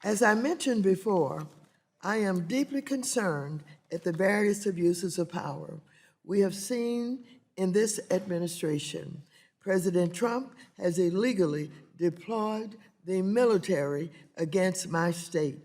As I mentioned before, I am deeply concerned at the various abuses of power we have seen in this administration. President Trump has illegally deployed the military against my state.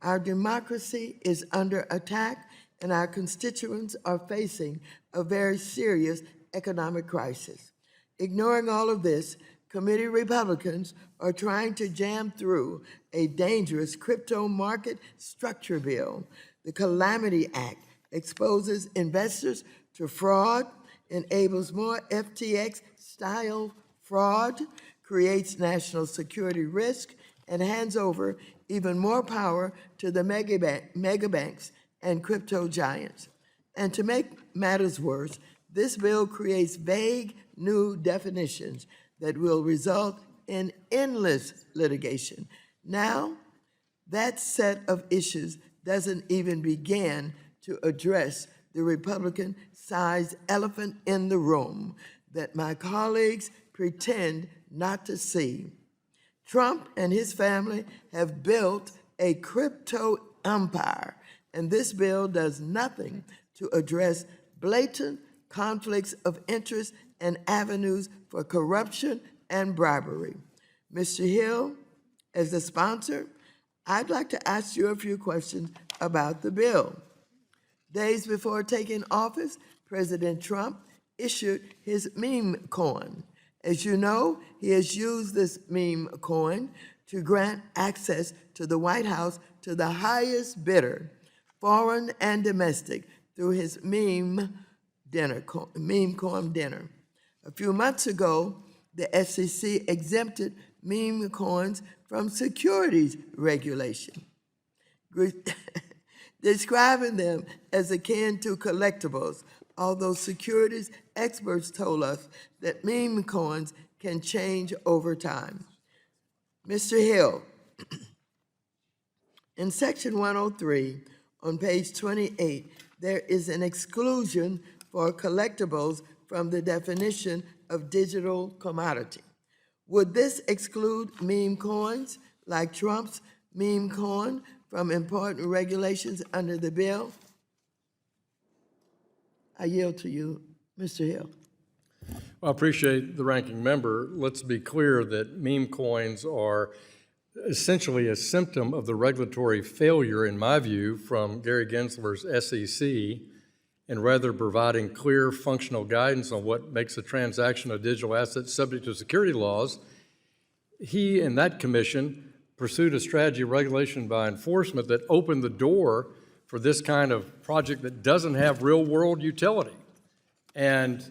Our democracy is under attack, and our constituents are facing a very serious economic crisis. Ignoring all of this, committee Republicans are trying to jam through a dangerous crypto market structure bill. The CALAMITY Act exposes investors to fraud, enables more FTX-style fraud, creates national security risk, and hands over even more power to the mega banks and crypto giants. And to make matters worse, this bill creates vague new definitions that will result in endless litigation. Now, that set of issues doesn't even begin to address the Republican-sized elephant in the room that my colleagues pretend not to see. Trump and his family have built a crypto empire, and this bill does nothing to address blatant conflicts of interest and avenues for corruption and bribery. Mr. Hill, as the sponsor, I'd like to ask you a few questions about the bill. Days before taking office, President Trump issued his meme coin. As you know, he has used this meme coin to grant access to the White House to the highest bidder, foreign and domestic, through his meme coin dinner. A few months ago, the SEC exempted meme coins from securities regulation, describing them as akin to collectibles, although securities experts told us that meme coins can change over time. Mr. Hill, in Section 103 on page 28, there is an exclusion for collectibles from the definition of digital commodity. Would this exclude meme coins like Trump's meme coin from important regulations under the bill? I yield to you, Mr. Hill. Well, I appreciate the ranking member. Let's be clear that meme coins are essentially a symptom of the regulatory failure, in my view, from Gary Gensler's SEC, and rather providing clear functional guidance on what makes a transaction a digital asset subject to security laws. He and that commission pursued a strategy of regulation by enforcement that opened the door for this kind of project that doesn't have real-world utility. And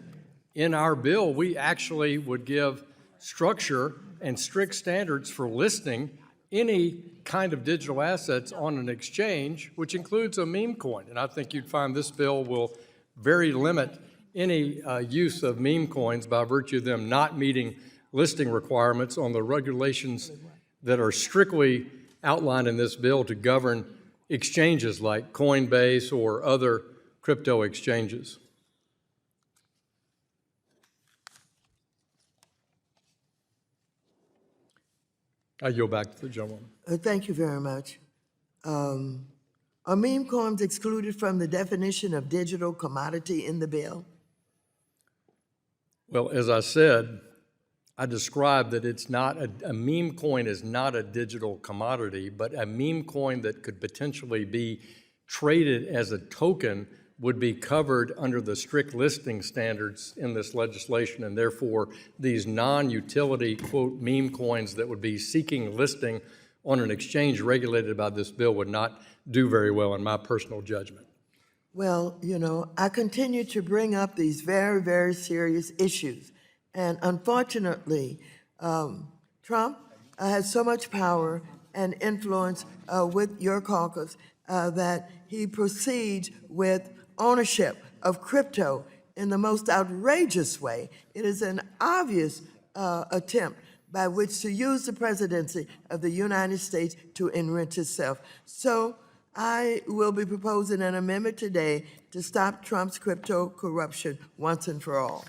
in our bill, we actually would give structure and strict standards for listing any kind of digital assets on an exchange, which includes a meme coin. And I think you'd find this bill will very limit any use of meme coins by virtue of them not meeting listing requirements on the regulations that are strictly outlined in this bill to govern exchanges like Coinbase or other crypto exchanges. I yield back to the gentleman. Thank you very much. Are meme coins excluded from the definition of digital commodity in the bill? Well, as I said, I described that it's not a meme coin is not a digital commodity, but a meme coin that could potentially be traded as a token would be covered under the strict listing standards in this legislation, and therefore these non-utility, quote, meme coins that would be seeking listing on an exchange regulated by this bill would not do very well in my personal judgment. Well, you know, I continue to bring up these very, very serious issues. And unfortunately, Trump has so much power and influence with your caucus that he proceeds with ownership of crypto in the most outrageous way. It is an obvious attempt by which to use the presidency of the United States to enrich itself. So I will be proposing an amendment today to stop Trump's crypto corruption once and for all.